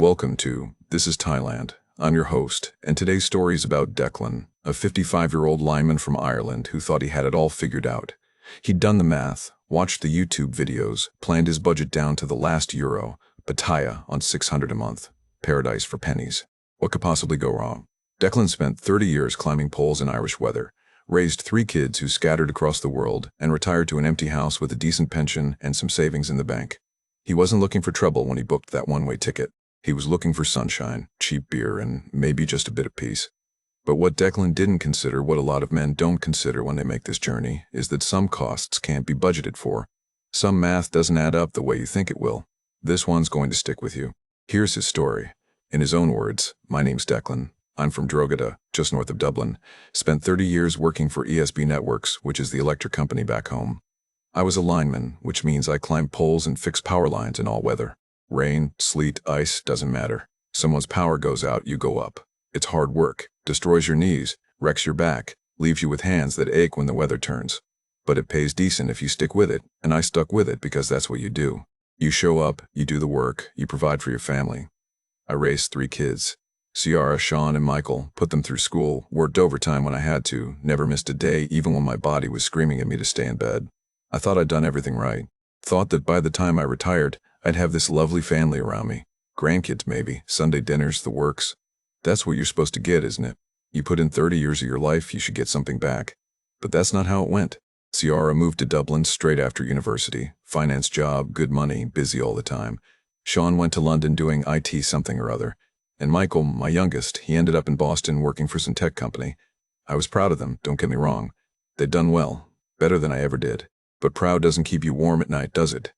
Welcome to This is Thailand. I'm your host, and today's story is about Declan, a 55-year-old lineman from Ireland who thought he had it all figured out. He'd done the math, watched the YouTube videos, planned his budget down to the last euro, Pataya on 600 a month. Paradise for pennies. What could possibly go wrong? Declan spent 30 years climbing poles in Irish weather, raised 3 kids who scattered across the world, and retired to an empty house with a decent pension and some savings in the bank. He wasn't looking for trouble when he booked that one-way ticket. He was looking for sunshine, cheap beer, and maybe just a bit of peace. But what Declan didn't consider, what a lot of men don't consider when they make this journey, is that some costs can't be budgeted for. Some math doesn't add up the way you think it will. This one's going to stick with you. Here's his story. In his own words, "My name's Declan. I'm from Drogheda, just north of Dublin. Spent 30 years working for ESB Networks, which is the electric company back home. I was a lineman, which means I climbed poles and fixed power lines in all weather. Rain, sleet, ice, doesn't matter. Someone's power goes out, you go up. It's hard work, destroys your knees, wrecks your back, leaves you with hands that ache when the weather turns. But it pays decent if you stick with it, and I stuck with it because that's what you do. You show up, you do the work, you provide for your family. I raised 3 kids. Ciara, Sean, and Michael, put them through school, worked overtime when I had to, never missed a day even when my body was screaming at me to stay in bed. I thought I'd done everything right. Thought that by the time I retired, I'd have this lovely family around me. Grandkids maybe, Sunday dinners, the works. That's what you're supposed to get, isn't it? You put in 30 years of your life, you should get something back. But that's not how it went. Ciara moved to Dublin straight after university. Finance job, good money, busy all the time. Sean went to London doing IT something or other. And Michael, my youngest, he ended up in Boston working for some tech company. I was proud of them, don't get me wrong. They'd done well, better than I ever did. But proud doesn't keep you warm at night, does it?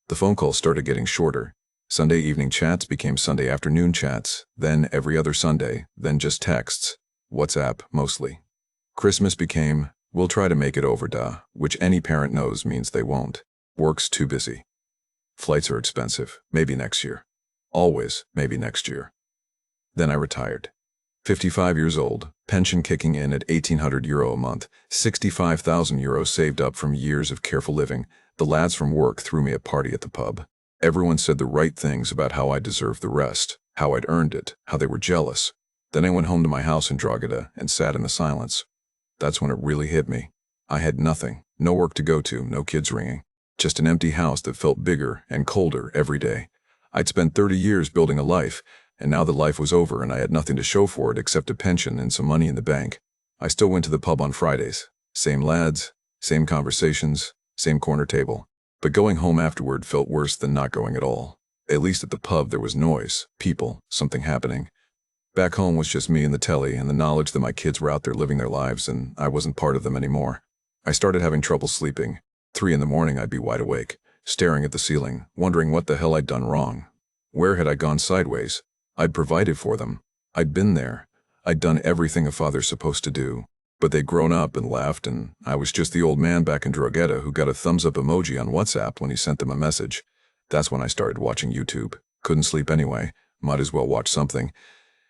The phone calls started getting shorter. Sunday evening chats became Sunday afternoon chats, then every other Sunday, then just texts. WhatsApp, mostly. Christmas became, "We'll try to make it over, da," which any parent knows means they won't. Work's too busy. Flights are expensive, maybe next year. Always, maybe next year. Then I retired. 55 years old, pension kicking in at €1,800 a month, €65,000 saved up from years of careful living. The lads from work threw me a party at the pub. Everyone said the right things about how I deserved the rest, how I'd earned it, how they were jealous. Then I went home to my house in Drogheda and sat in the silence. That's when it really hit me. I had nothing, no work to go to, no kids ringing. Just an empty house that felt bigger and colder every day. I'd spent 30 years building a life, and now the life was over and I had nothing to show for it except a pension and some money in the bank. I still went to the pub on Fridays. Same lads, same conversations, same corner table. But going home afterward felt worse than not going at all. At least at the pub there was noise, people, something happening. Back home was just me and the telly and the knowledge that my kids were out there living their lives and I wasn't part of them anymore. I started having trouble sleeping. 3 in the morning I'd be wide awake, staring at the ceiling, wondering what the hell I'd done wrong. Where had I gone sideways? I'd provided for them. I'd been there. I'd done everything a father's supposed to do. But they'd grown up and left, and I was just the old man back in Drogheda who got a thumbs-up emoji on WhatsApp when he sent them a message. That's when I started watching YouTube. Couldn't sleep anyway. Might as well watch something.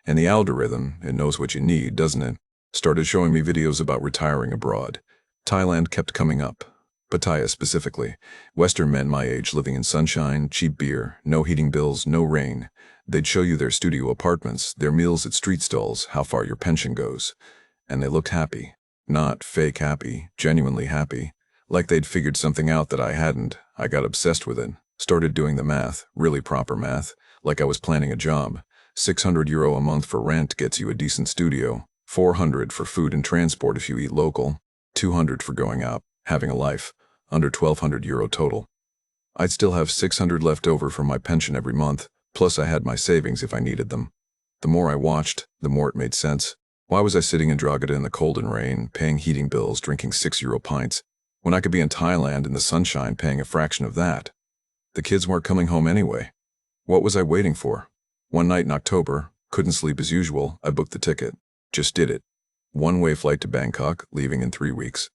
And the algorithm, it knows what you need, doesn't it? Started showing me videos about retiring abroad. Thailand kept coming up. Pataya specifically. Western men my age living in sunshine, cheap beer, no heating bills, no rain. They'd show you their studio apartments, their meals at street stalls, how far your pension goes. And they looked happy. Not fake happy, genuinely happy. Like they'd figured something out that I hadn't. I got obsessed with it. Started doing the math, really proper math, like I was planning a job. €600 a month for rent gets you a decent studio. 400 for food and transport if you eat local. 200 for going out, having a life. Under €1,200 total. I'd still have 600 left over from my pension every month, plus I had my savings if I needed them. The more I watched, the more it made sense. Why was I sitting in Drogheda in the cold and rain, paying heating bills, drinking €6 pints, when I could be in Thailand in the sunshine paying a fraction of that? The kids weren't coming home anyway. What was I waiting for? One night in October, couldn't sleep as usual, I booked the ticket. Just did it. One-way flight to Bangkok, leaving in 3 weeks.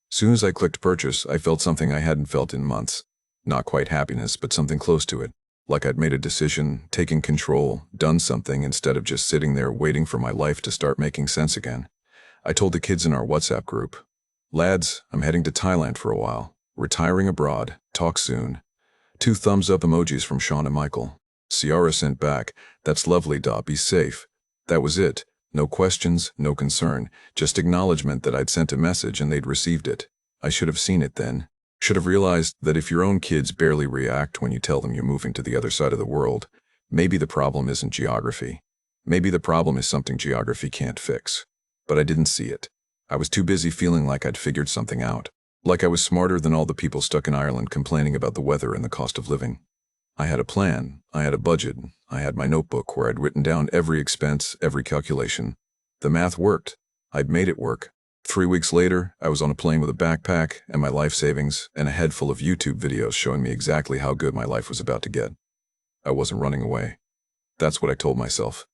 Soon as I clicked purchase, I felt something I hadn't felt in months. Not quite happiness, but something close to it. Like I'd made a decision, taken control, done something instead of just sitting there waiting for my life to start making sense again. I told the kids in our WhatsApp group, "Lads, I'm heading to Thailand for a while. Retiring abroad. Talk soon." 2 thumbs up emojis from Sean and Michael. Ciara sent back, "That's lovely, Da, be safe." That was it. No questions, no concern, just acknowledgement that I'd sent a message and they'd received it. I should have seen it then. Should have realized that if your own kids barely react when you tell them you're moving to the other side of the world, maybe the problem isn't geography. Maybe the problem is something geography can't fix. But I didn't see it. I was too busy feeling like I'd figured something out. Like I was smarter than all the people stuck in Ireland complaining about the weather and the cost of living. I had a plan, I had a budget, I had my notebook where I'd written down every expense, every calculation. The math worked. I'd made it work. 3 weeks later, I was on a plane with a backpack and my life savings and a head full of YouTube videos showing me exactly how good my life was about to get. I wasn't running away. That's what I told myself.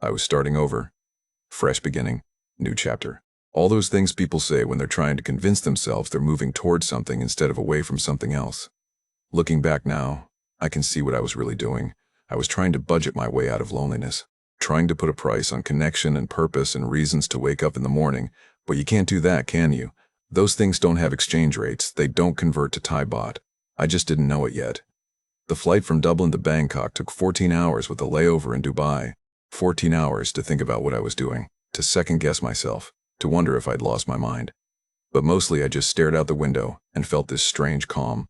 I was starting over. Fresh beginning, new chapter. All those things people say when they're trying to convince themselves they're moving towards something instead of away from something else. Looking back now, I can see what I was really doing. I was trying to budget my way out of loneliness, trying to put a price on connection and purpose and reasons to wake up in the morning, but you can't do that, can you? Those things don't have exchange rates, they don't convert to Thai baht. I just didn't know it yet. The flight from Dublin to Bangkok took 14 hours with a layover in Dubai. 14 hours to think about what I was doing, to second-guess myself, to wonder if I'd lost my mind. But mostly I just stared out the window and felt this strange calm,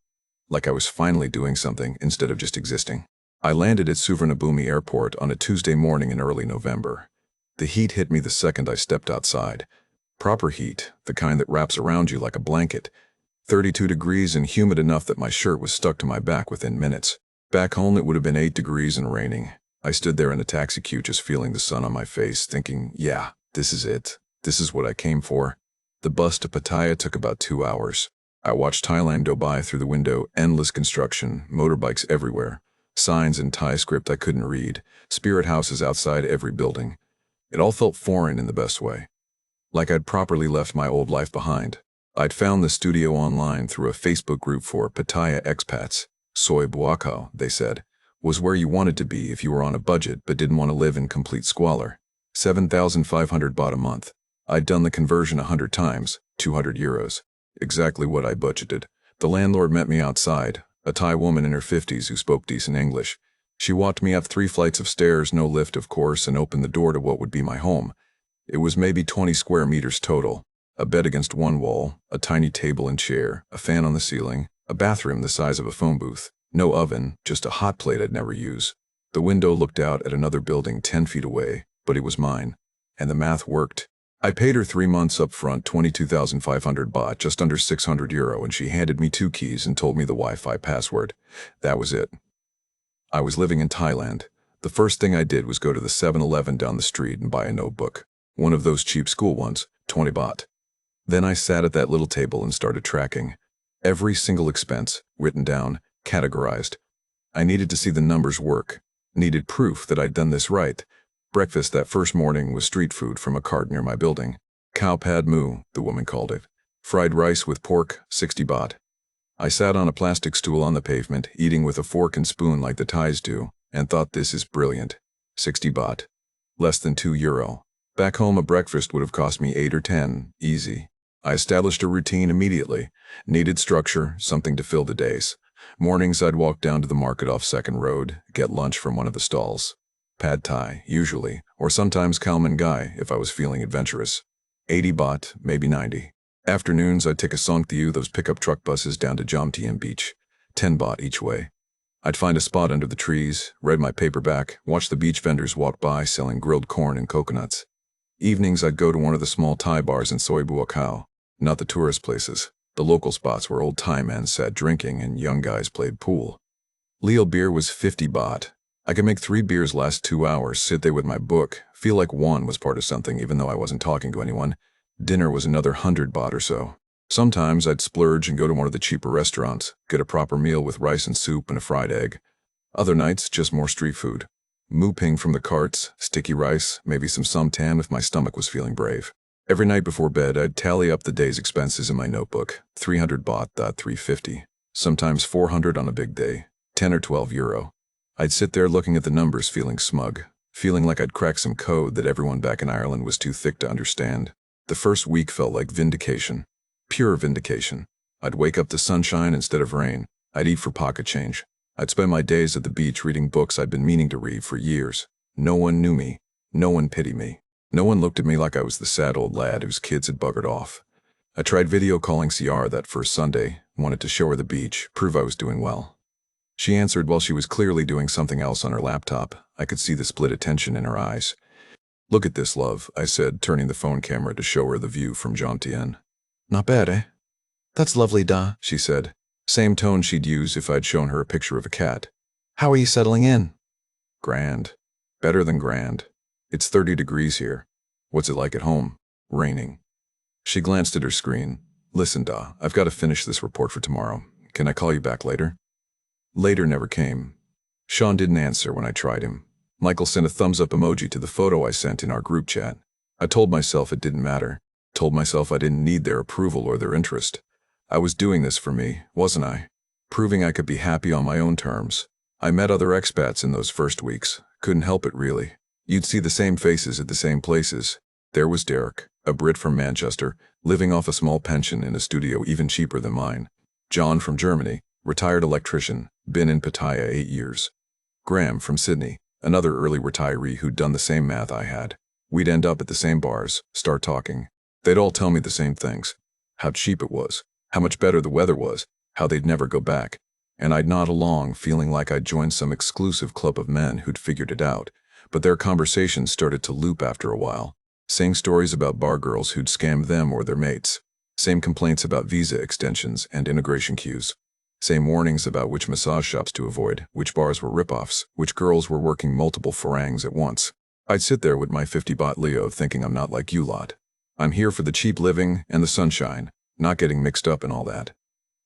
like I was finally doing something instead of just existing. I landed at Suvarnabhumi Airport on a Tuesday morning in early November. The heat hit me the second I stepped outside. Proper heat, the kind that wraps around you like a blanket. 32 degrees and humid enough that my shirt was stuck to my back within minutes. Back home it would have been 8 degrees and raining. I stood there in the taxi queue just feeling the sun on my face, thinking, yeah, this is it. This is what I came for. The bus to Pataya took about 2 hours. I watched Thailand go by through the window, endless construction, motorbikes everywhere, signs in Thai script I couldn't read, spirit houses outside every building. It all felt foreign in the best way. Like I'd properly left my old life behind. I'd found the studio online through a Facebook group for Pataya expats. Soy Buakaw, they said, was where you wanted to be if you were on a budget but didn't want to live in complete squalor. 7,500 baht a month. I'd done the conversion 100 times, 200 euros. Exactly what I budgeted. The landlord met me outside, a Thai woman in her 50s who spoke decent English. She walked me up 3 flights of stairs, no lift of course, and opened the door to what would be my home. It was maybe 20 square meters total. A bed against one wall, a tiny table and chair, a fan on the ceiling, a bathroom the size of a phone booth. No oven, just a hot plate I'd never use. The window looked out at another building 10 feet away, but it was mine. And the math worked. I paid her 3 months up front, 22,500 baht, just under 600 euro, and she handed me 2 keys and told me the Wi-Fi password. That was it. I was living in Thailand. The first thing I did was go to the 7-Eleven down the street and buy a notebook. One of those cheap school ones, 20 baht. Then I sat at that little table and started tracking. Every single expense, written down, categorized. I needed to see the numbers work. Needed proof that I'd done this right. Breakfast that first morning was street food from a cart near my building. Cow pad moo, the woman called it. Fried rice with pork, 60 baht. I sat on a plastic stool on the pavement, eating with a fork and spoon like the Thais do, and thought this is brilliant. 60 baht. Less than 2 euro. Back home a breakfast would have cost me 8 or 10, easy. I established a routine immediately. Needed structure, something to fill the days. Mornings I'd walk down to the market off Second Road, get lunch from one of the stalls. Pad Thai, usually, or sometimes Kalman Gai if I was feeling adventurous. 80 baht, maybe 90. Afternoons I'd take a Songthiu, those pickup truck buses down to Jomtien Beach. 10 baht each way. I'd find a spot under the trees, read my paperback, watch the beach vendors walk by selling grilled corn and coconuts. Evenings I'd go to one of the small Thai bars in Soy Buakaw, not the tourist places, the local spots where old Thai men sat drinking and young guys played pool. Leo beer was 50 baht. I could make 3 beers last 2 hours, sit there with my book, feel like one was part of something even though I wasn't talking to anyone. Dinner was another 100 baht or so. Sometimes I'd splurge and go to one of the cheaper restaurants, get a proper meal with rice and soup and a fried egg. Other nights, just more street food. Moo ping from the carts, sticky rice, maybe some samtam if my stomach was feeling brave. Every night before bed, I'd tally up the day's expenses in my notebook. 300 baht, 350. Sometimes 400 on a big day. 10 or 12 euro. I'd sit there looking at the numbers feeling smug, feeling like I'd cracked some code that everyone back in Ireland was too thick to understand. The first week felt like vindication. Pure vindication. I'd wake up to sunshine instead of rain. I'd eat for pocket change. I'd spend my days at the beach reading books I'd been meaning to read for years. No one knew me. No one pitied me. No one looked at me like I was the sad old lad whose kids had buggered off. I tried video calling CR that first Sunday, wanted to show her the beach, prove I was doing well. She answered while she was clearly doing something else on her laptop. I could see the split attention in her eyes. "Look at this, love," I said, turning the phone camera to show her the view from Jomtien. "Not bad, eh?" "That's lovely, Da," she said. Same tone she'd use if I'd shown her a picture of a cat. "How are you settling in?" "Grand. Better than grand. It's 30 degrees here. What's it like at home?" "Raining." She glanced at her screen. "Listen, Da, I've got to finish this report for tomorrow. Can I call you back later?" Later never came. Sean didn't answer when I tried him. Michael sent a thumbs-up emoji to the photo I sent in our group chat. I told myself it didn't matter. Told myself I didn't need their approval or their interest. I was doing this for me, wasn't I? Proving I could be happy on my own terms. I met other expats in those first weeks. Couldn't help it, really. You'd see the same faces at the same places. There was Derek, a Brit from Manchester, living off a small pension in a studio even cheaper than mine. John from Germany, retired electrician, been in Pataya 8 years. Graham from Sydney, another early retiree who'd done the same math I had. We'd end up at the same bars, start talking. They'd all tell me the same things. How cheap it was, how much better the weather was, how they'd never go back. And I'd nod along, feeling like I'd joined some exclusive club of men who'd figured it out. But their conversations started to loop after a while. Same stories about bar girls who'd scammed them or their mates. Same complaints about visa extensions and immigration queues. Same warnings about which massage shops to avoid, which bars were rip-offs, which girls were working multiple farangs at once. I'd sit there with my 50-baht Leo thinking I'm not like you lot. I'm here for the cheap living and the sunshine, not getting mixed up in all that.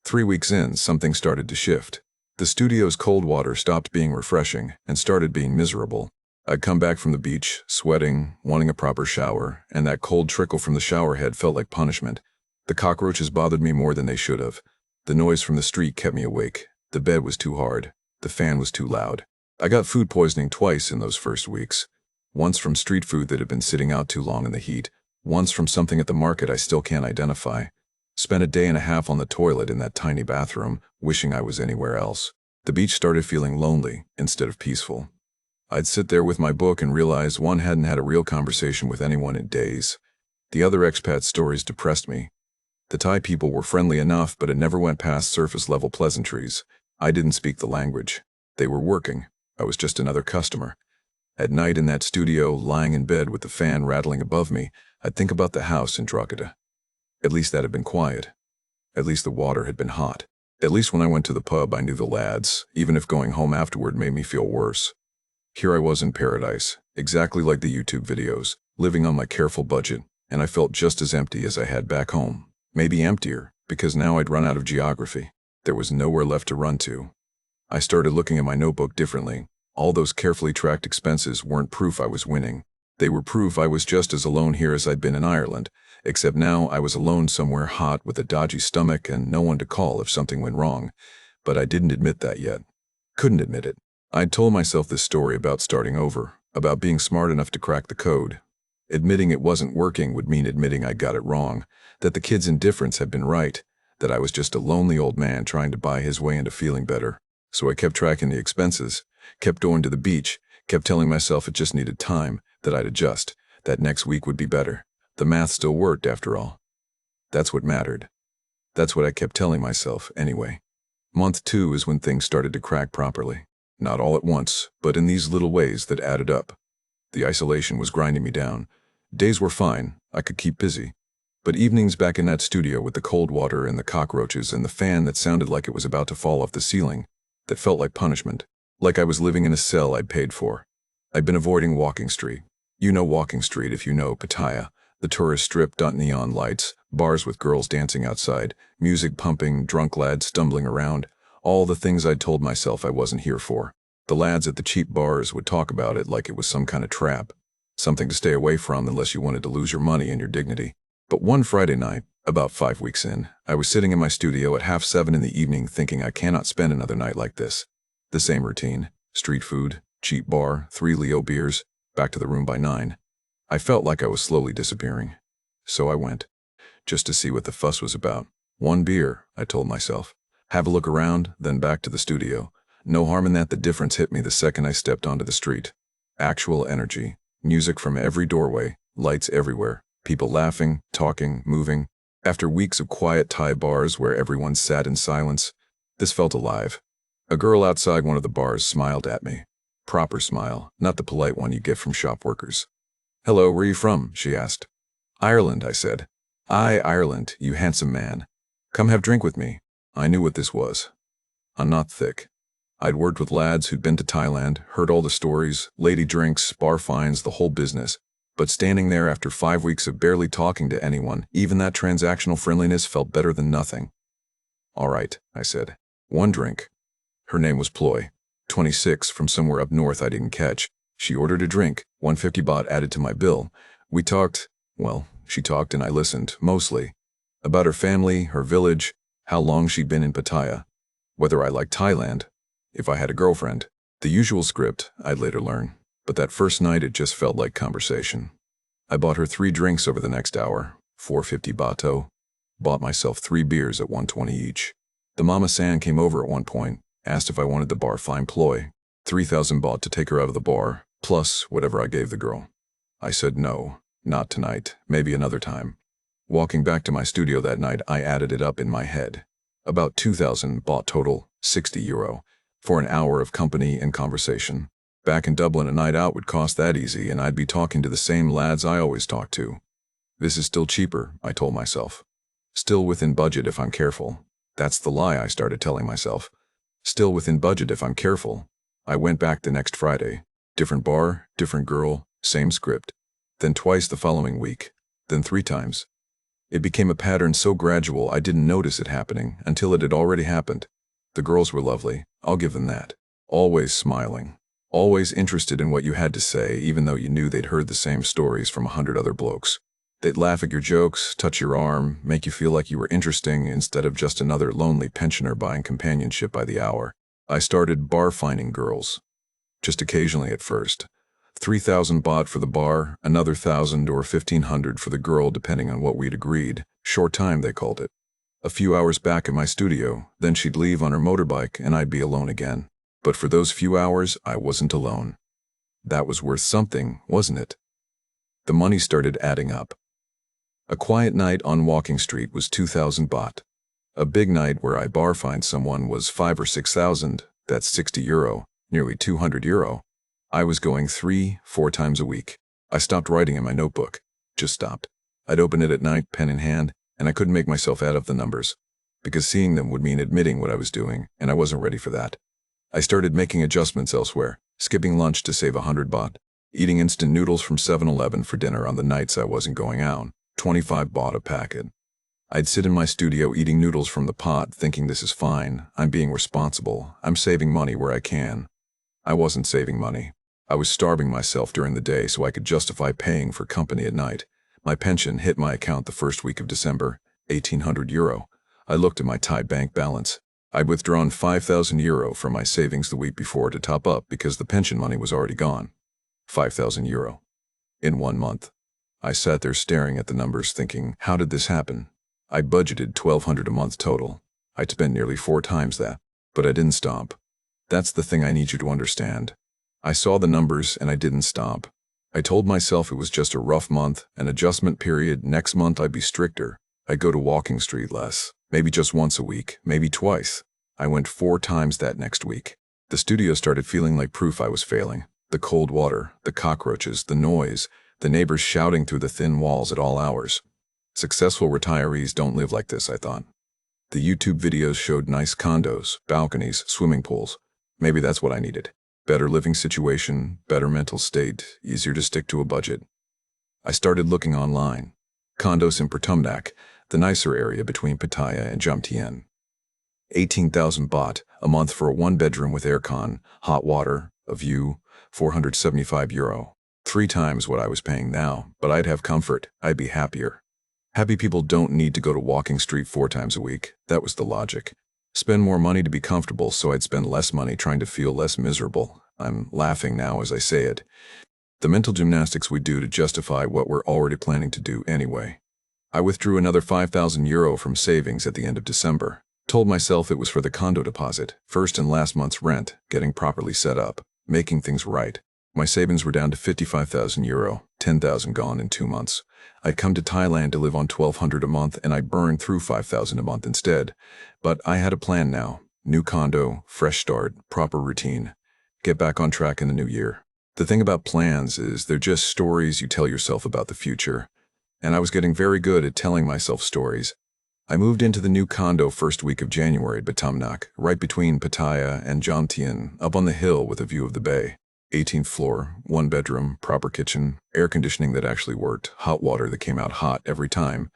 3 weeks in, something started to shift. The studio's cold water stopped being refreshing and started being miserable. I'd come back from the beach, sweating, wanting a proper shower, and that cold trickle from the shower head felt like punishment. The cockroaches bothered me more than they should have. The noise from the street kept me awake. The bed was too hard. The fan was too loud. I got food poisoning twice in those first weeks. Once from street food that had been sitting out too long in the heat. Once from something at the market I still can't identify. Spent a day and a half on the toilet in that tiny bathroom, wishing I was anywhere else. The beach started feeling lonely instead of peaceful. I'd sit there with my book and realize one hadn't had a real conversation with anyone in days. The other expat stories depressed me. The Thai people were friendly enough, but it never went past surface-level pleasantries. I didn't speak the language. They were working. I was just another customer. At night in that studio, lying in bed with the fan rattling above me, I'd think about the house in Drogheda. At least that had been quiet. At least the water had been hot. At least when I went to the pub, I knew the lads, even if going home afterward made me feel worse. Here I was in paradise, exactly like the YouTube videos, living on my careful budget, and I felt just as empty as I had back home. Maybe emptier, because now I'd run out of geography. There was nowhere left to run to. I started looking at my notebook differently. All those carefully tracked expenses weren't proof I was winning. They were proof I was just as alone here as I'd been in Ireland, except now I was alone somewhere hot with a dodgy stomach and no one to call if something went wrong. But I didn't admit that yet. Couldn't admit it. I'd told myself this story about starting over, about being smart enough to crack the code. Admitting it wasn't working would mean admitting I got it wrong, that the kid's indifference had been right, that I was just a lonely old man trying to buy his way into feeling better. So I kept tracking the expenses, kept going to the beach, kept telling myself it just needed time, that I'd adjust, that next week would be better. The math still worked after all. That's what mattered. That's what I kept telling myself, anyway. Month 2 is when things started to crack properly. Not all at once, but in these little ways that added up. The isolation was grinding me down. Days were fine, I could keep busy. But evenings back in that studio with the cold water and the cockroaches and the fan that sounded like it was about to fall off the ceiling, that felt like punishment, like I was living in a cell I'd paid for. I'd been avoiding Walking Street. You know Walking Street if you know Pataya, the tourist strip, neon lights, bars with girls dancing outside, music pumping, drunk lads stumbling around, all the things I'd told myself I wasn't here for. The lads at the cheap bars would talk about it like it was some kind of trap, something to stay away from unless you wanted to lose your money and your dignity. But one Friday night, about 5 weeks in, I was sitting in my studio at 7:30 in the evening thinking I cannot spend another night like this. The same routine, street food, cheap bar, 3 Leo beers, back to the room by 9. I felt like I was slowly disappearing. So I went, just to see what the fuss was about. 1 beer, I told myself. Have a look around, then back to the studio. No harm in that. The difference hit me the second I stepped onto the street. Actual energy. Music from every doorway, lights everywhere, people laughing, talking, moving. After weeks of quiet Thai bars where everyone sat in silence, this felt alive. A girl outside one of the bars smiled at me. Proper smile, not the polite one you get from shop workers. "Hello, where are you from?" she asked. "Ireland," I said. "Aye, Ireland, you handsome man. Come have drink with me." I knew what this was. I'm not thick. I'd worked with lads who'd been to Thailand, heard all the stories, lady drinks, bar fines, the whole business. But standing there after 5 weeks of barely talking to anyone, even that transactional friendliness felt better than nothing. "All right," I said. "One drink." Her name was Ploy. 26, from somewhere up north I didn't catch. She ordered a drink, 150 baht added to my bill. We talked, well, she talked and I listened, mostly. About her family, her village, how long she'd been in Pataya. Whether I liked Thailand, if I had a girlfriend. The usual script, I'd later learn. But that first night it just felt like conversation. I bought her 3 drinks over the next hour, 450 baht. Bought myself 3 beers at 120 each. The Mama San came over at one point, asked if I wanted the bar fine Ploy, 3,000 baht to take her out of the bar, plus whatever I gave the girl. I said no, not tonight, maybe another time. Walking back to my studio that night, I added it up in my head. About 2,000 baht total, €60, for an hour of company and conversation. Back in Dublin, a night out would cost that easy, and I'd be talking to the same lads I always talked to. This is still cheaper, I told myself. Still within budget if I'm careful. That's the lie I started telling myself. Still within budget if I'm careful. I went back the next Friday. Different bar, different girl, same script. Then twice the following week. Then 3 times. It became a pattern so gradual I didn't notice it happening until it had already happened. The girls were lovely, I'll give them that. Always smiling. Always interested in what you had to say, even though you knew they'd heard the same stories from 100 other blokes. They'd laugh at your jokes, touch your arm, make you feel like you were interesting instead of just another lonely pensioner buying companionship by the hour. I started bar-finding girls. Just occasionally at first. 3,000 baht for the bar, another 1,000 or 1,500 for the girl depending on what we'd agreed. Short time, they called it. A few hours back at my studio, then she'd leave on her motorbike and I'd be alone again. But for those few hours, I wasn't alone. That was worth something, wasn't it? The money started adding up. A quiet night on Walking Street was 2,000 baht. A big night where I bar-fined someone was 5,000 or 6,000, that's €60, nearly €200. I was going 3-4 times a week. I stopped writing in my notebook. Just stopped. I'd open it at night, pen in hand, and I couldn't make myself add up the numbers. Because seeing them would mean admitting what I was doing, and I wasn't ready for that. I started making adjustments elsewhere, skipping lunch to save 100 baht, eating instant noodles from 7-Eleven for dinner on the nights I wasn't going out, 25 baht a packet. I'd sit in my studio eating noodles from the pot, thinking this is fine, I'm being responsible, I'm saving money where I can. I wasn't saving money. I was starving myself during the day so I could justify paying for company at night. My pension hit my account the first week of December, €1,800. I looked at my Thai bank balance. I'd withdrawn €5,000 from my savings the week before to top up because the pension money was already gone. €5,000. In 1 month. I sat there staring at the numbers thinking, how did this happen? I budgeted $1,200 a month total. I'd spent nearly 4 times that. But I didn't stop. That's the thing I need you to understand. I saw the numbers and I didn't stop. I told myself it was just a rough month, an adjustment period. Next month I'd be stricter. I'd go to Walking Street less. Maybe just once a week, maybe twice. I went 4 times that next week. The studio started feeling like proof I was failing. The cold water, the cockroaches, the noise, the neighbors shouting through the thin walls at all hours. Successful retirees don't live like this, I thought. The YouTube videos showed nice condos, balconies, swimming pools. Maybe that's what I needed. Better living situation, better mental state, easier to stick to a budget. I started looking online. Condos in Pratumnak, the nicer area between Pataya and Jomtien. 18,000 baht a month for a 1-bedroom with aircon, hot water, a view, €475. 3 times what I was paying now, but I'd have comfort, I'd be happier. Happy people don't need to go to Walking Street 4 times a week, that was the logic. Spend more money to be comfortable so I'd spend less money trying to feel less miserable. I'm laughing now as I say it. The mental gymnastics we do to justify what we're already planning to do anyway. I withdrew another €5,000 from savings at the end of December. Told myself it was for the condo deposit, first and last month's rent, getting properly set up, making things right. My savings were down to €55,000, 10,000 gone in 2 months. I'd come to Thailand to live on 1,200 a month and I burned through 5,000 a month instead. But I had a plan now. New condo, fresh start, proper routine. Get back on track in the new year. The thing about plans is they're just stories you tell yourself about the future. And I was getting very good at telling myself stories. I moved into the new condo first week of January at Batamnak, right between Pataya and Jomtien, up on the hill with a view of the bay. 18th floor, 1 bedroom, proper kitchen, air conditioning that actually worked, hot water that came out hot every time.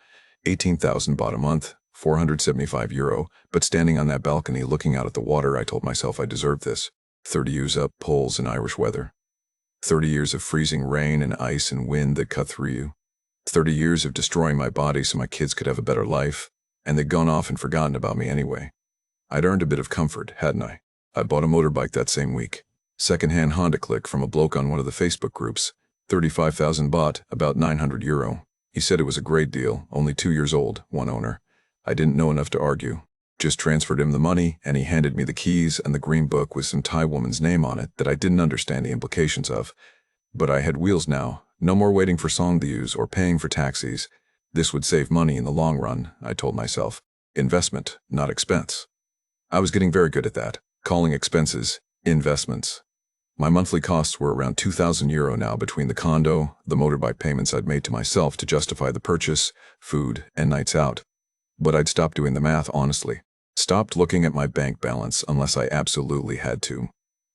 18,000 baht a month, €475, but standing on that balcony looking out at the water, I told myself I deserved this. 30 years up poles in Irish weather. 30 years of freezing rain and ice and wind that cut through you. 30 years of destroying my body so my kids could have a better life. And they'd gone off and forgotten about me anyway. I'd earned a bit of comfort, hadn't I? I bought a motorbike that same week. Second-hand Honda Click from a bloke on one of the Facebook groups. 35,000 baht, about €900. He said it was a great deal, only 2 years old, one owner. I didn't know enough to argue. Just transferred him the money, and he handed me the keys and the green book with some Thai woman's name on it that I didn't understand the implications of. But I had wheels now, no more waiting for songdius or paying for taxis. This would save money in the long run, I told myself. Investment, not expense. I was getting very good at that, calling expenses investments. My monthly costs were around €2,000 now between the condo, the motorbike payments I'd made to myself to justify the purchase, food, and nights out. But I'd stopped doing the math honestly. Stopped looking at my bank balance unless I absolutely had to.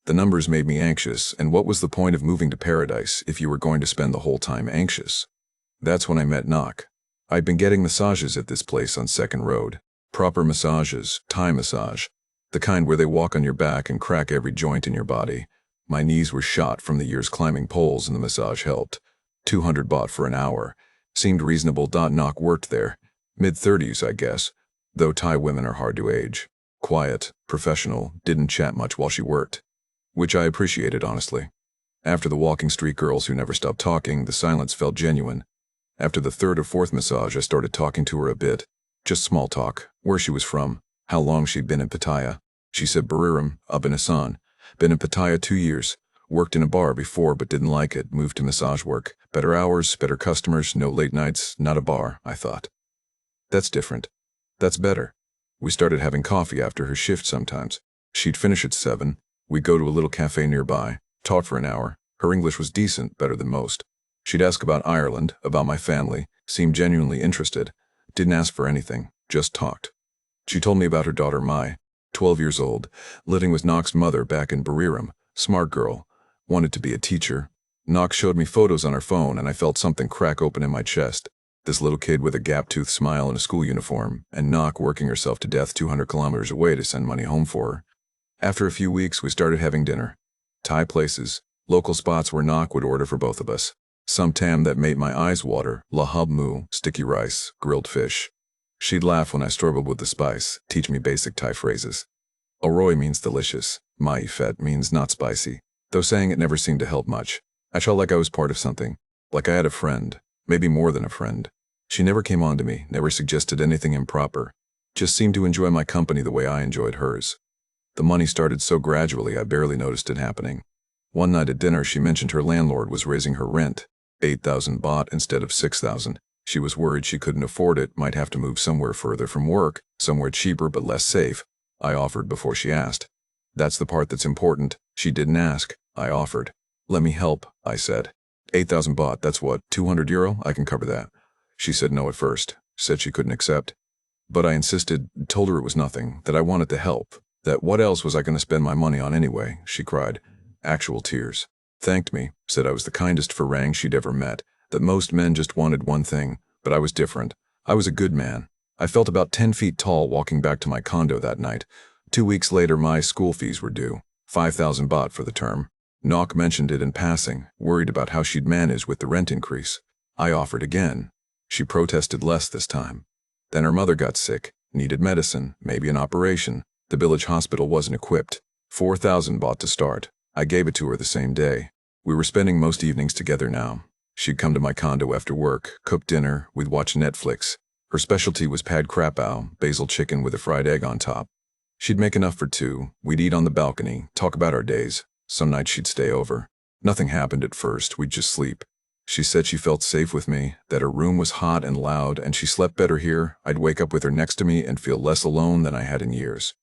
The numbers made me anxious, and what was the point of moving to paradise if you were going to spend the whole time anxious? That's when I met Nok. I'd been getting massages at this place on Second Road. Proper massages, Thai massage. The kind where they walk on your back and crack every joint in your body. My knees were shot from the years climbing poles and the massage helped. 200 baht for an hour. Seemed reasonable. Nok worked there. Mid-30s, I guess. Though Thai women are hard to age. Quiet, professional, didn't chat much while she worked. Which I appreciated, honestly. After the walking street girls who never stopped talking, the silence felt genuine. After the 3rd or 4th massage, I started talking to her a bit. Just small talk, where she was from, how long she'd been in Pataya. She said Buriram, up in Assam. Been in Pataya 2 years. Worked in a bar before but didn't like it, moved to massage work. Better hours, better customers, no late nights, not a bar, I thought. That's different. That's better. We started having coffee after her shift sometimes. She'd finish at 7. We'd go to a little cafe nearby, talk for an hour. Her English was decent, better than most. She'd ask about Ireland, about my family, seemed genuinely interested. Didn't ask for anything, just talked. She told me about her daughter Mai, 12 years old, living with Nok's mother back in Buriram, smart girl, wanted to be a teacher. Nok showed me photos on her phone and I felt something crack open in my chest. This little kid with a gap-toothed smile and a school uniform, and Nok working herself to death 200 kilometers away to send money home for her. After a few weeks, we started having dinner. Thai places, local spots where Nok would order for both of us. Some tam that made my eyes water, lahab mu, sticky rice, grilled fish. She'd laugh when I struggled with the spice, teach me basic Thai phrases. Oroi means delicious, mai fet means not spicy, though saying it never seemed to help much. I felt like I was part of something, like I had a friend, maybe more than a friend. She never came on to me, never suggested anything improper, just seemed to enjoy my company the way I enjoyed hers. The money started so gradually I barely noticed it happening. One night at dinner she mentioned her landlord was raising her rent. 8,000 baht instead of 6,000. She was worried she couldn't afford it, might have to move somewhere further from work, somewhere cheaper but less safe. I offered before she asked. That's the part that's important. She didn't ask. I offered. Let me help, I said. 8,000 baht, that's what, €200? I can cover that. She said no at first, said she couldn't accept. But I insisted, told her it was nothing, that I wanted to help, that what else was I going to spend my money on anyway, she cried. Actual tears. Thanked me, said I was the kindest farang she'd ever met, that most men just wanted one thing, but I was different. I was a good man. I felt about 10 feet tall walking back to my condo that night. 2 weeks later my school fees were due, 5,000 baht for the term. Nok mentioned it in passing, worried about how she'd manage with the rent increase. I offered again. She protested less this time. Then her mother got sick, needed medicine, maybe an operation. The village hospital wasn't equipped. 4,000 baht to start. I gave it to her the same day. We were spending most evenings together now. She'd come to my condo after work, cook dinner, we'd watch Netflix. Her specialty was pad krapao, basil chicken with a fried egg on top. She'd make enough for two, we'd eat on the balcony, talk about our days. Some nights she'd stay over. Nothing happened at first, we'd just sleep. She said she felt safe with me, that her room was hot and loud, and she slept better here. I'd wake up with her next to me and feel less alone than I had in years.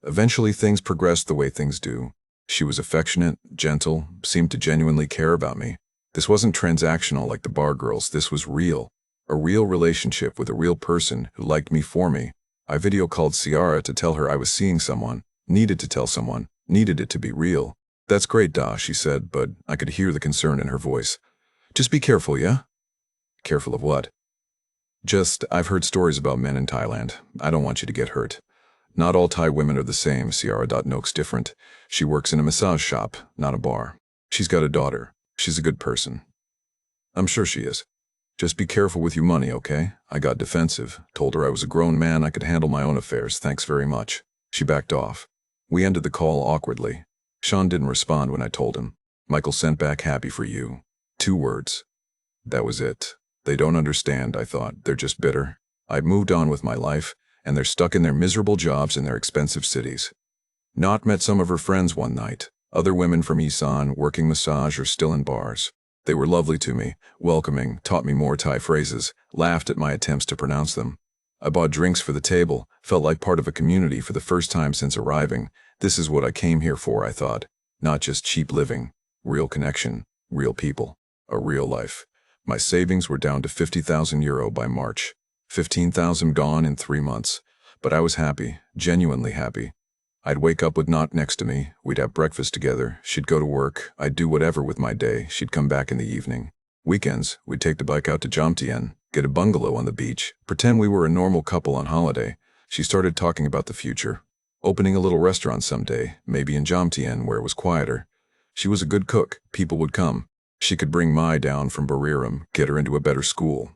Eventually things progressed the way things do. She was affectionate, gentle, seemed to genuinely care about me. This wasn't transactional like the bar girls, this was real. A real relationship with a real person who liked me for me. I video called Ciara to tell her I was seeing someone, needed to tell someone, needed it to be real. "That's great, Da," she said, but I could hear the concern in her voice. "Just be careful, yeah?" "Careful of what?" I've heard stories about men in Thailand. I don't want you to get hurt." "Not all Thai women are the same," Ciara Noak's different. "She works in a massage shop, not a bar. She's got a daughter. She's a good person." "I'm sure she is. Just be careful with your money, okay?" I got defensive, told her I was a grown man, I could handle my own affairs, thanks very much. She backed off. We ended the call awkwardly. Sean didn't respond when I told him. Michael sent back "happy for you." 2 words. That was it. They don't understand, I thought. They're just bitter. I'd moved on with my life, and they're stuck in their miserable jobs in their expensive cities. Not met some of her friends one night. Other women from Isan, working massage or still in bars. They were lovely to me, welcoming, taught me more Thai phrases, laughed at my attempts to pronounce them. I bought drinks for the table, felt like part of a community for the first time since arriving. This is what I came here for, I thought. Not just cheap living. Real connection. Real people. A real life. My savings were down to €50,000 by March. 15,000 gone in 3 months. But I was happy, genuinely happy. I'd wake up with Not next to me, we'd have breakfast together, she'd go to work, I'd do whatever with my day, she'd come back in the evening. Weekends, we'd take the bike out to Jomtien, get a bungalow on the beach, pretend we were a normal couple on holiday. She started talking about the future. Opening a little restaurant someday, maybe in Jomtien where it was quieter. She was a good cook, people would come. She could bring Mai down from Buriram, get her into a better school.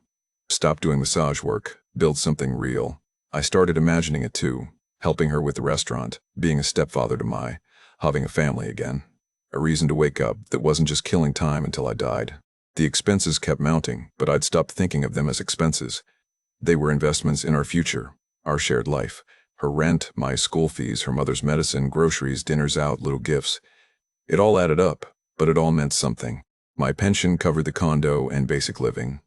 Stop doing massage work, build something real. I started imagining it too. Helping her with the restaurant, being a stepfather to Mai, having a family again. A reason to wake up that wasn't just killing time until I died. The expenses kept mounting, but I'd stopped thinking of them as expenses. They were investments in our future, our shared life. Her rent, my school fees, her mother's medicine, groceries, dinners out, little gifts. It all added up, but it all meant something. My pension covered the condo and basic living.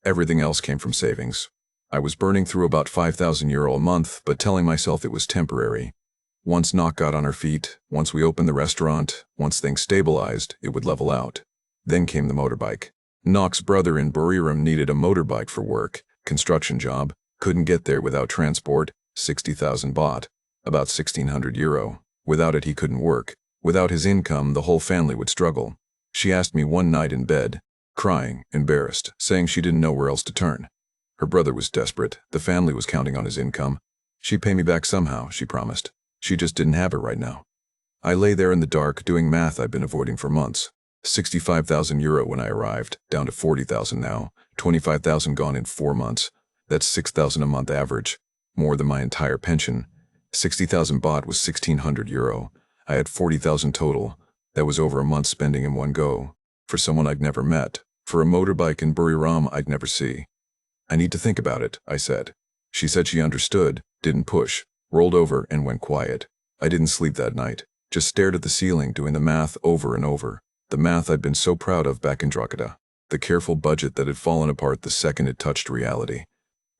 Everything else came from savings. I was burning through about €5,000 a month, but telling myself it was temporary. Once Nok got on her feet, once we opened the restaurant, once things stabilized, it would level out. Then came the motorbike. Nok's brother in Buriram needed a motorbike for work, construction job, couldn't get there without transport, 60,000 baht, about €1,600. Without it he couldn't work. Without his income, the whole family would struggle. She asked me one night in bed, crying, embarrassed, saying she didn't know where else to turn. Her brother was desperate. The family was counting on his income. She'd pay me back somehow, she promised. She just didn't have it right now. I lay there in the dark, doing math I'd been avoiding for months. €65,000 when I arrived, down to 40,000 now. 25,000 gone in 4 months. That's 6,000 a month average. More than my entire pension. 60,000 baht was €1,600. I had 40,000 total. That was over a month's spending in one go. For someone I'd never met. For a motorbike in Buriram I'd never see. "I need to think about it," I said. She said she understood, didn't push, rolled over and went quiet. I didn't sleep that night, just stared at the ceiling doing the math over and over. The math I'd been so proud of back in Drakata. The careful budget that had fallen apart the second it touched reality.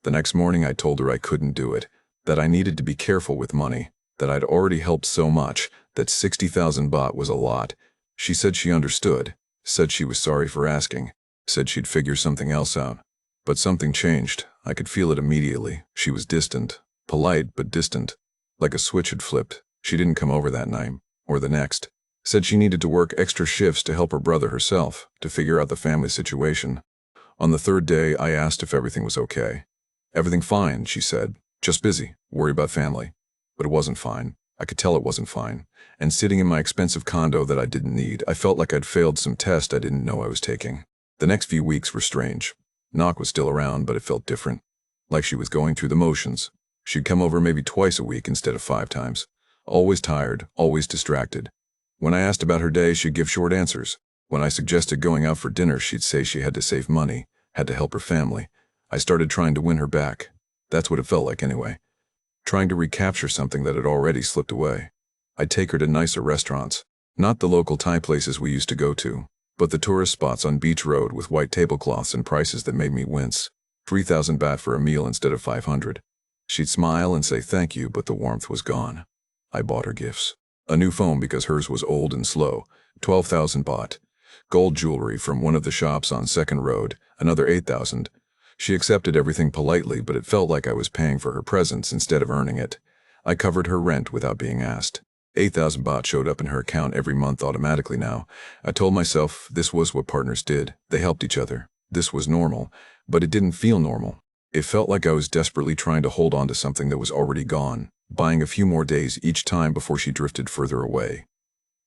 The next morning I told her I couldn't do it, that I needed to be careful with money, that I'd already helped so much, that 60,000 baht was a lot. She said she understood, said she was sorry for asking, said she'd figure something else out. But something changed. I could feel it immediately. She was distant. Polite, but distant. Like a switch had flipped. She didn't come over that night, or the next. Said she needed to work extra shifts to help her brother herself, to figure out the family situation. On the 3rd day, I asked if everything was okay. "Everything fine," she said. "Just busy. Worry about family." But it wasn't fine. I could tell it wasn't fine. And sitting in my expensive condo that I didn't need, I felt like I'd failed some test I didn't know I was taking. The next few weeks were strange. Nok was still around, but it felt different. Like she was going through the motions. She'd come over maybe twice a week instead of 5 times. Always tired, always distracted. When I asked about her day, she'd give short answers. When I suggested going out for dinner, she'd say she had to save money, had to help her family. I started trying to win her back. That's what it felt like anyway. Trying to recapture something that had already slipped away. I'd take her to nicer restaurants. Not the local Thai places we used to go to, but the tourist spots on Beach Road with white tablecloths and prices that made me wince. 3,000 baht for a meal instead of 500. She'd smile and say thank you, but the warmth was gone. I bought her gifts. A new phone because hers was old and slow, 12,000 baht. Gold jewelry from one of the shops on Second Road, another 8,000. She accepted everything politely, but it felt like I was paying for her presence instead of earning it. I covered her rent without being asked. 8,000 baht showed up in her account every month automatically now. I told myself this was what partners did. They helped each other. This was normal, but it didn't feel normal. It felt like I was desperately trying to hold on to something that was already gone, buying a few more days each time before she drifted further away.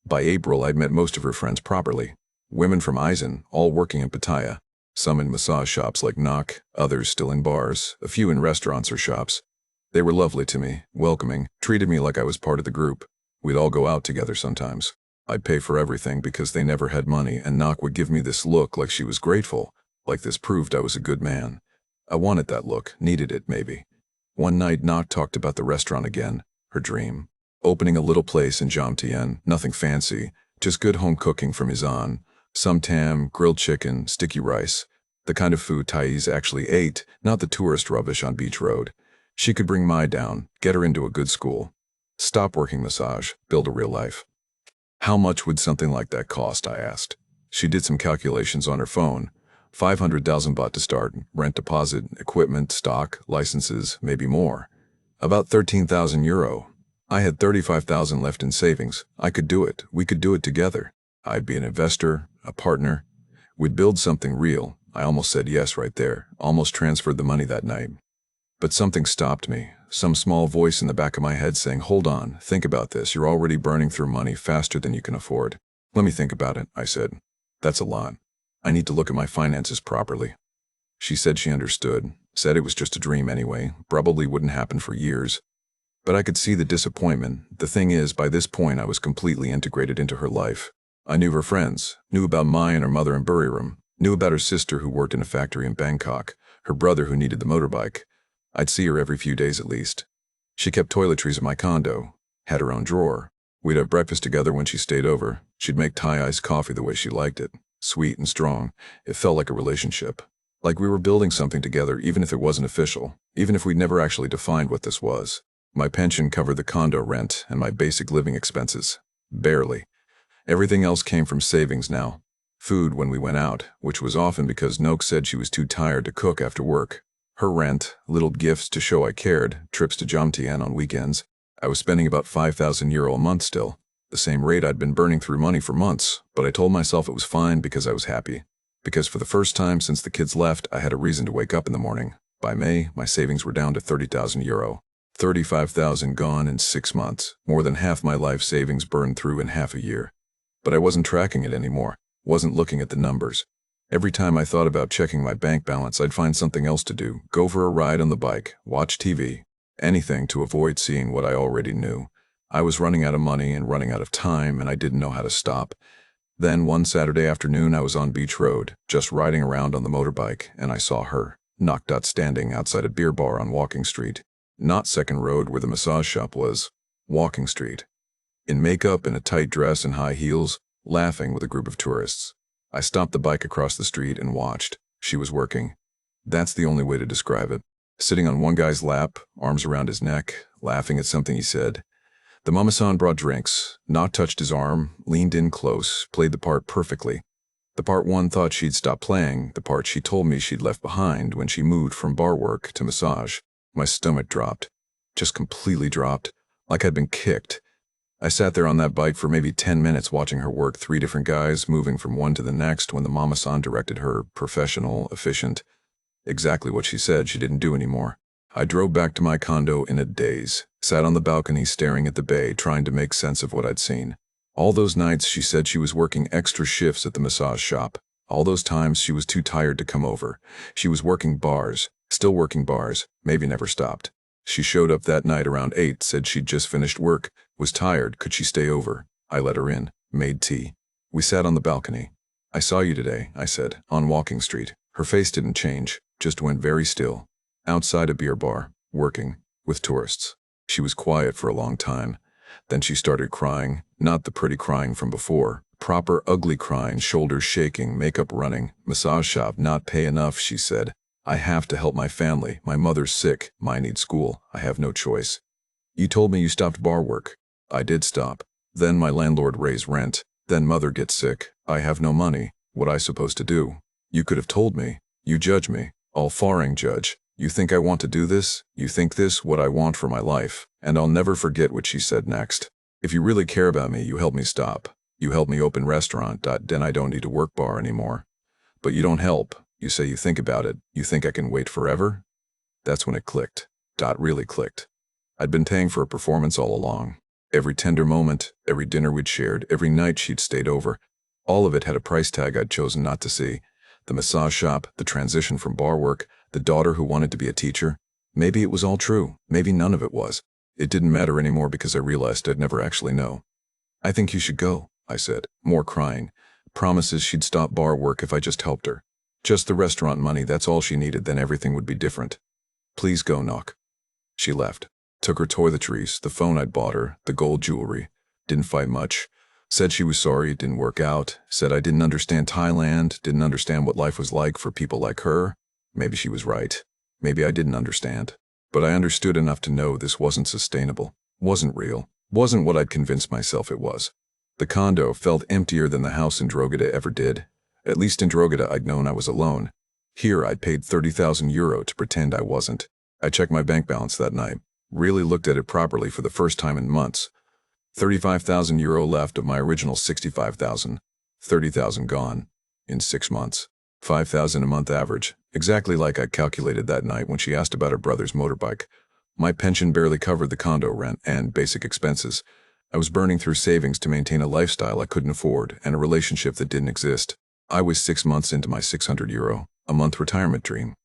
By April, I'd met most of her friends properly. Women from Eisen, all working in Pataya. Some in massage shops like Nok, others still in bars, a few in restaurants or shops. They were lovely to me, welcoming, treated me like I was part of the group. We'd all go out together sometimes. I'd pay for everything because they never had money, and Nok would give me this look like she was grateful, like this proved I was a good man. I wanted that look, needed it maybe. One night Nok talked about the restaurant again, her dream. Opening a little place in Jomtien, nothing fancy, just good home cooking from Izan. Some tam, grilled chicken, sticky rice. The kind of food Thais actually ate, not the tourist rubbish on Beach Road. She could bring Mai down, get her into a good school. Stop working massage, build a real life. How much would something like that cost, I asked. She did some calculations on her phone. 500,000 baht to start, rent deposit, equipment, stock, licenses, maybe more. About 13,000 euro. I had 35,000 left in savings. I could do it. We could do it together. I'd be an investor, a partner. We'd build something real. I almost said yes right there, almost transferred the money that night. But something stopped me, some small voice in the back of my head saying, hold on, think about this, you're already burning through money faster than you can afford. Let me think about it, I said. That's a lot. I need to look at my finances properly. She said she understood, said it was just a dream anyway, probably wouldn't happen for years. But I could see the disappointment. The thing is, by this point I was completely integrated into her life. I knew her friends, knew about Mai and her mother in Buriram, knew about her sister who worked in a factory in Bangkok, her brother who needed the motorbike. I'd see her every few days at least. She kept toiletries at my condo, had her own drawer. We'd have breakfast together when she stayed over. She'd make Thai iced coffee the way she liked it, sweet and strong. It felt like a relationship. Like we were building something together even if it wasn't official, even if we'd never actually defined what this was. My pension covered the condo rent and my basic living expenses. Barely. Everything else came from savings now. Food when we went out, which was often because Noak said she was too tired to cook after work. Her rent, little gifts to show I cared, trips to Jomtien on weekends. I was spending about 5,000 euro a month still, the same rate I'd been burning through money for months, but I told myself it was fine because I was happy. Because for the first time since the kids left, I had a reason to wake up in the morning. By May, my savings were down to 30,000 euro. 35,000 gone in 6 months, more than half my life savings burned through in half a year. But I wasn't tracking it anymore, wasn't looking at the numbers. Every time I thought about checking my bank balance, I'd find something else to do, go for a ride on the bike, watch TV, anything to avoid seeing what I already knew. I was running out of money and running out of time, and I didn't know how to stop. Then one Saturday afternoon I was on Beach Road, just riding around on the motorbike, and I saw her, knocked out standing outside a beer bar on Walking Street. Not Second Road where the massage shop was, Walking Street. In makeup, in a tight dress and high heels, laughing with a group of tourists. I stopped the bike across the street and watched. She was working. That's the only way to describe it. Sitting on one guy's lap, arms around his neck, laughing at something he said. The mama-san brought drinks, not touched his arm, leaned in close, played the part perfectly. The part one thought she'd stopped playing, the part she told me she'd left behind when she moved from bar work to massage. My stomach dropped. Just completely dropped, like I'd been kicked. I sat there on that bike for maybe 10 minutes watching her work, 3 different guys moving from one to the next when the mama-san directed her, professional, efficient. Exactly what she said she didn't do anymore. I drove back to my condo in a daze, sat on the balcony staring at the bay, trying to make sense of what I'd seen. All those nights she said she was working extra shifts at the massage shop. All those times she was too tired to come over. She was working bars, still working bars, maybe never stopped. She showed up that night around 8, said she'd just finished work, was tired, could she stay over? I let her in, made tea. We sat on the balcony. I saw you today, I said, on Walking Street. Her face didn't change, just went very still. Outside a beer bar, working, with tourists. She was quiet for a long time. Then she started crying, not the pretty crying from before. Proper ugly crying, shoulders shaking, makeup running. Massage shop not pay enough, she said. I have to help my family. My mother's sick. Mine needs school. I have no choice. You told me you stopped bar work. I did stop. Then my landlord raised rent. Then mother gets sick. I have no money. What I supposed to do? You could have told me. You judge me. All foreign judge. You think I want to do this? You think this what I want for my life? And I'll never forget what she said next. If you really care about me, you help me stop. You help me open restaurant. Then I don't need to work bar anymore. But you don't help. You say you think about it. You think I can wait forever? That's when it clicked. Really clicked. I'd been paying for a performance all along. Every tender moment, every dinner we'd shared, every night she'd stayed over, all of it had a price tag I'd chosen not to see. The massage shop, the transition from bar work, the daughter who wanted to be a teacher. Maybe it was all true. Maybe none of it was. It didn't matter anymore because I realized I'd never actually know. I think you should go, I said, more crying. Promises she'd stop bar work if I just helped her. Just the restaurant money, that's all she needed, then everything would be different. Please go, knock. She left. Took her toiletries, the phone I'd bought her, the gold jewelry. Didn't fight much. Said she was sorry it didn't work out. Said I didn't understand Thailand, didn't understand what life was like for people like her. Maybe she was right. Maybe I didn't understand. But I understood enough to know this wasn't sustainable, wasn't real, wasn't what I'd convinced myself it was. The condo felt emptier than the house in Drogheda ever did. At least in Drogheda I'd known I was alone. Here I'd paid €30,000 to pretend I wasn't. I checked my bank balance that night. Really looked at it properly for the first time in months. €35,000 left of my original 65,000. 30,000 gone. In 6 months. 5,000 a month average. Exactly like I calculated that night when she asked about her brother's motorbike. My pension barely covered the condo rent and basic expenses. I was burning through savings to maintain a lifestyle I couldn't afford and a relationship that didn't exist. I was 6 months into my €600 a month retirement dream.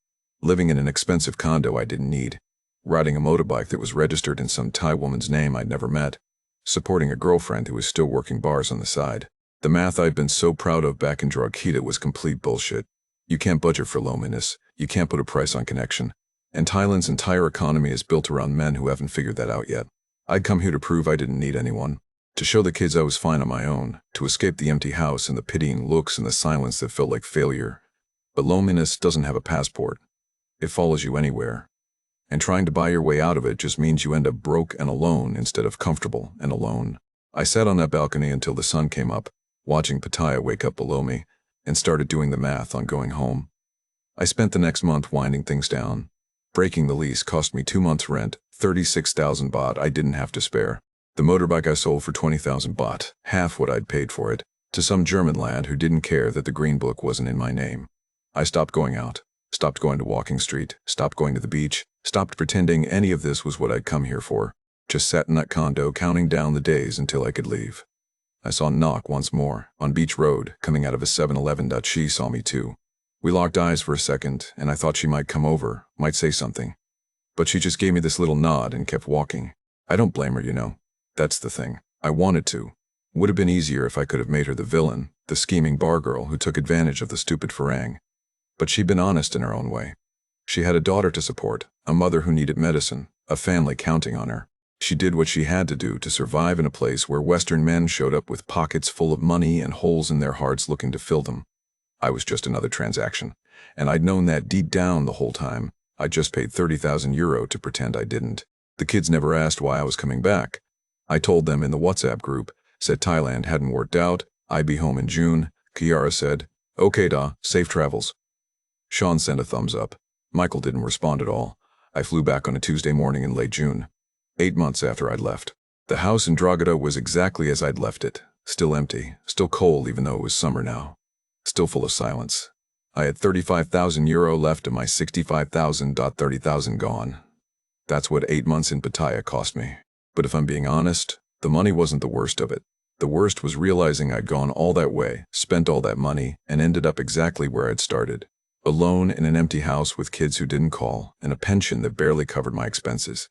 Living in an expensive condo I didn't need. Riding a motorbike that was registered in some Thai woman's name I'd never met. Supporting a girlfriend who was still working bars on the side. The math I'd been so proud of back in Drogheda was complete bullshit. You can't budget for loneliness. You can't put a price on connection. And Thailand's entire economy is built around men who haven't figured that out yet. I'd come here to prove I didn't need anyone. To show the kids I was fine on my own. To escape the empty house and the pitying looks and the silence that felt like failure. But loneliness doesn't have a passport. It follows you anywhere. And trying to buy your way out of it just means you end up broke and alone instead of comfortable and alone. I sat on that balcony until the sun came up, watching Pataya wake up below me, and started doing the math on going home. I spent the next month winding things down. Breaking the lease cost me 2 months' rent, 36,000 baht I didn't have to spare. The motorbike I sold for 20,000 baht, half what I'd paid for it, to some German lad who didn't care that the green book wasn't in my name. I stopped going out, stopped going to Walking Street, stopped going to the beach, stopped pretending any of this was what I'd come here for. Just sat in that condo counting down the days until I could leave. I saw Knock once more, on Beach Road, coming out of a 7-Eleven. She saw me too. We locked eyes for a second, and I thought she might come over, might say something. But she just gave me this little nod and kept walking. I don't blame her, you know. That's the thing. I wanted to. Would have been easier if I could have made her the villain, the scheming bar girl who took advantage of the stupid Farang. But she'd been honest in her own way. She had a daughter to support, a mother who needed medicine, a family counting on her. She did what she had to do to survive in a place where Western men showed up with pockets full of money and holes in their hearts looking to fill them. I was just another transaction, and I'd known that deep down the whole time. I just paid €30,000 to pretend I didn't. The kids never asked why I was coming back. I told them in the WhatsApp group, said Thailand hadn't worked out, I'd be home in June. Kiara said, "Okay da, safe travels." Sean sent a thumbs up. Michael didn't respond at all. I flew back on a Tuesday morning in late June. 8 months after I'd left. The house in Drogheda was exactly as I'd left it. Still empty, still cold even though it was summer now. Still full of silence. I had €35,000 left of my 65,000. 30,000 gone. That's what 8 months in Pataya cost me. But if I'm being honest, the money wasn't the worst of it. The worst was realizing I'd gone all that way, spent all that money, and ended up exactly where I'd started. Alone in an empty house with kids who didn't call, and a pension that barely covered my expenses.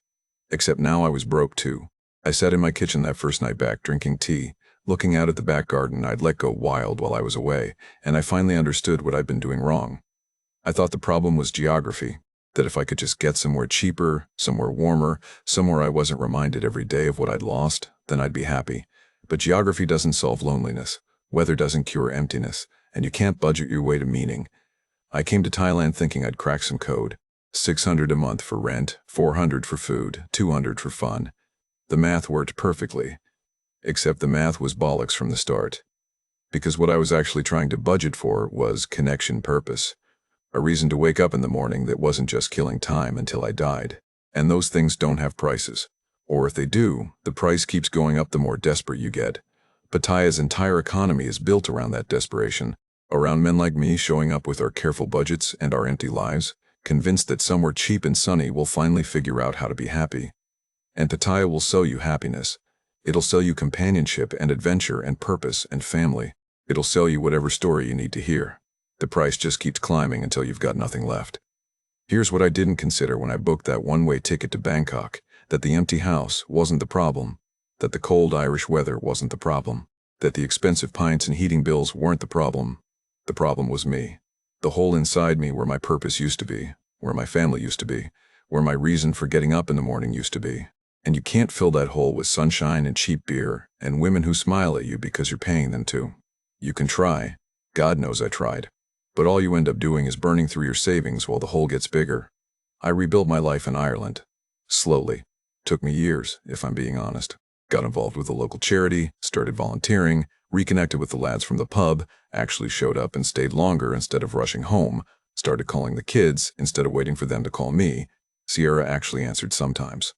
Except now I was broke too. I sat in my kitchen that first night back drinking tea, looking out at the back garden I'd let go wild while I was away, and I finally understood what I'd been doing wrong. I thought the problem was geography, that if I could just get somewhere cheaper, somewhere warmer, somewhere I wasn't reminded every day of what I'd lost, then I'd be happy. But geography doesn't solve loneliness, weather doesn't cure emptiness, and you can't budget your way to meaning. I came to Thailand thinking I'd crack some code. 600 a month for rent, 400 for food, 200 for fun. The math worked perfectly, except the math was bollocks from the start. Because what I was actually trying to budget for was connection purpose. A reason to wake up in the morning that wasn't just killing time until I died. And those things don't have prices. Or if they do, the price keeps going up the more desperate you get. Pataya's entire economy is built around that desperation, around men like me showing up with our careful budgets and our empty lives, convinced that somewhere cheap and sunny we'll finally figure out how to be happy. And Pataya will sell you happiness. It'll sell you companionship and adventure and purpose and family. It'll sell you whatever story you need to hear. The price just keeps climbing until you've got nothing left. Here's what I didn't consider when I booked that one-way ticket to Bangkok, that the empty house wasn't the problem, that the cold Irish weather wasn't the problem, that the expensive pints and heating bills weren't the problem. The problem was me. The hole inside me where my purpose used to be, where my family used to be, where my reason for getting up in the morning used to be. And you can't fill that hole with sunshine and cheap beer and women who smile at you because you're paying them to. You can try. God knows I tried. But all you end up doing is burning through your savings while the hole gets bigger. I rebuilt my life in Ireland. Slowly. Took me years, if I'm being honest. Got involved with a local charity, started volunteering, reconnected with the lads from the pub, actually showed up and stayed longer instead of rushing home, started calling the kids instead of waiting for them to call me. Sierra actually answered sometimes.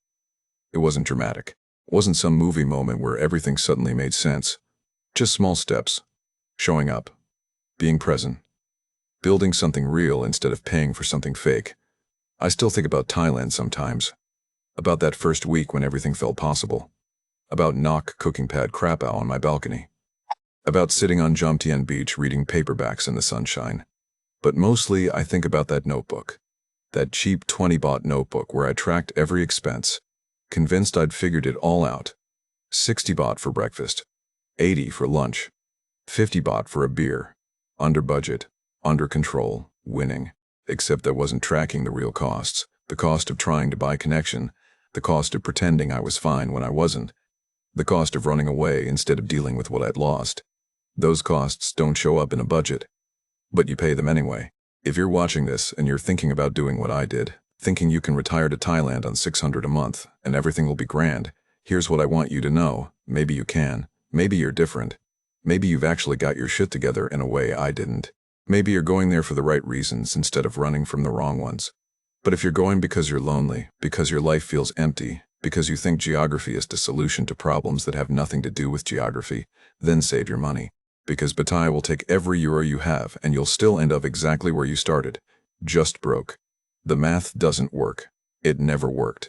It wasn't dramatic. It wasn't some movie moment where everything suddenly made sense. Just small steps. Showing up. Being present. Building something real instead of paying for something fake. I still think about Thailand sometimes. About that first week when everything felt possible. About knock cooking pad krapao on my balcony. About sitting on Jomtien Beach reading paperbacks in the sunshine. But mostly I think about that notebook. That cheap 20-baht notebook where I tracked every expense. Convinced I'd figured it all out. 60 baht for breakfast. 80 for lunch. 50 baht for a beer. Under budget. Under control, winning, except I wasn't tracking the real costs, the cost of trying to buy connection, the cost of pretending I was fine when I wasn't, the cost of running away instead of dealing with what I'd lost. Those costs don't show up in a budget, but you pay them anyway. If you're watching this and you're thinking about doing what I did, thinking you can retire to Thailand on 600 a month and everything will be grand, here's what I want you to know. Maybe you can. Maybe you're different. Maybe you've actually got your shit together in a way I didn't. Maybe you're going there for the right reasons instead of running from the wrong ones. But if you're going because you're lonely, because your life feels empty, because you think geography is the solution to problems that have nothing to do with geography, then save your money. Because Pataya will take every euro you have and you'll still end up exactly where you started. Just broke. The math doesn't work. It never worked.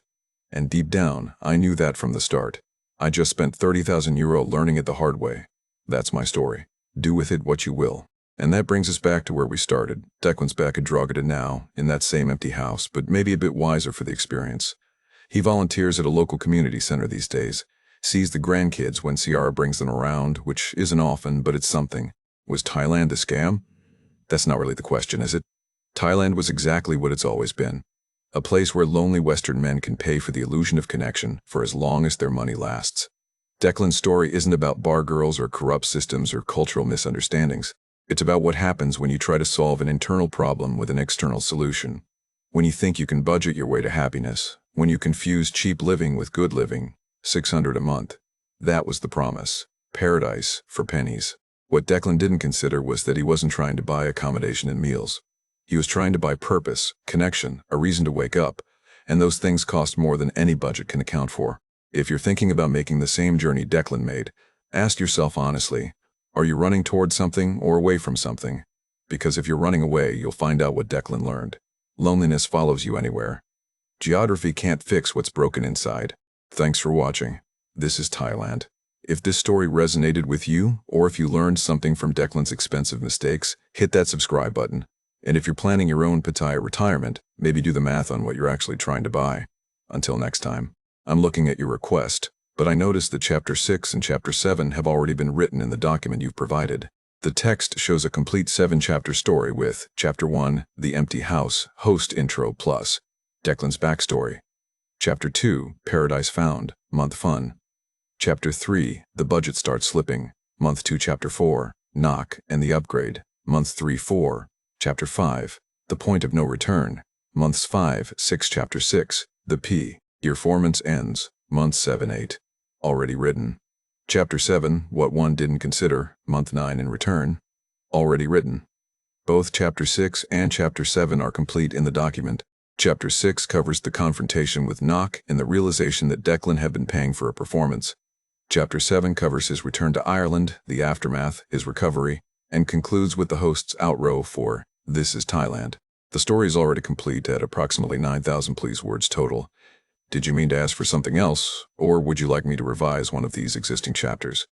And deep down, I knew that from the start. I just spent 30,000 euro learning it the hard way. That's my story. Do with it what you will. And that brings us back to where we started. Declan's back at Drogheda now, in that same empty house, but maybe a bit wiser for the experience. He volunteers at a local community center these days, sees the grandkids when Ciara brings them around, which isn't often, but it's something. Was Thailand a scam? That's not really the question, is it? Thailand was exactly what it's always been. A place where lonely Western men can pay for the illusion of connection for as long as their money lasts. Declan's story isn't about bar girls or corrupt systems or cultural misunderstandings. It's about what happens when you try to solve an internal problem with an external solution. When you think you can budget your way to happiness. When you confuse cheap living with good living. 600 a month. That was the promise. Paradise for pennies. What Declan didn't consider was that he wasn't trying to buy accommodation and meals. He was trying to buy purpose, connection, a reason to wake up. And those things cost more than any budget can account for. If you're thinking about making the same journey Declan made, ask yourself honestly, are you running towards something or away from something? Because if you're running away, you'll find out what Declan learned. Loneliness follows you anywhere. Geography can't fix what's broken inside. Thanks for watching. This is Thailand. If this story resonated with you, or if you learned something from Declan's expensive mistakes, hit that subscribe button. And if you're planning your own Pataya retirement, maybe do the math on what you're actually trying to buy. Until next time. I'm looking at your request, but I noticed that Chapter 6 and Chapter 7 have already been written in the document you've provided. The text shows a complete 7-chapter story with Chapter 1, The Empty House, Host Intro plus Declan's Backstory. Chapter 2, Paradise Found, Month Fun. Chapter 3, The Budget Starts Slipping, Month 2. Chapter 4, Knock and the Upgrade, Month 3-4. Chapter 5, The Point of No Return, Months 5-6. Chapter 6, The P, Your Performance Ends, Months 7-8. Already written. Chapter 7, What One Didn't Consider, Month 9 in Return. Already written. Both Chapter 6 and Chapter 7 are complete in the document. Chapter 6 covers the confrontation with Knock and the realization that Declan had been paying for a performance. Chapter 7 covers his return to Ireland, the aftermath, his recovery, and concludes with the host's outro for This is Thailand. The story is already complete at approximately 9,000 please words total. Did you mean to ask for something else, or would you like me to revise one of these existing chapters?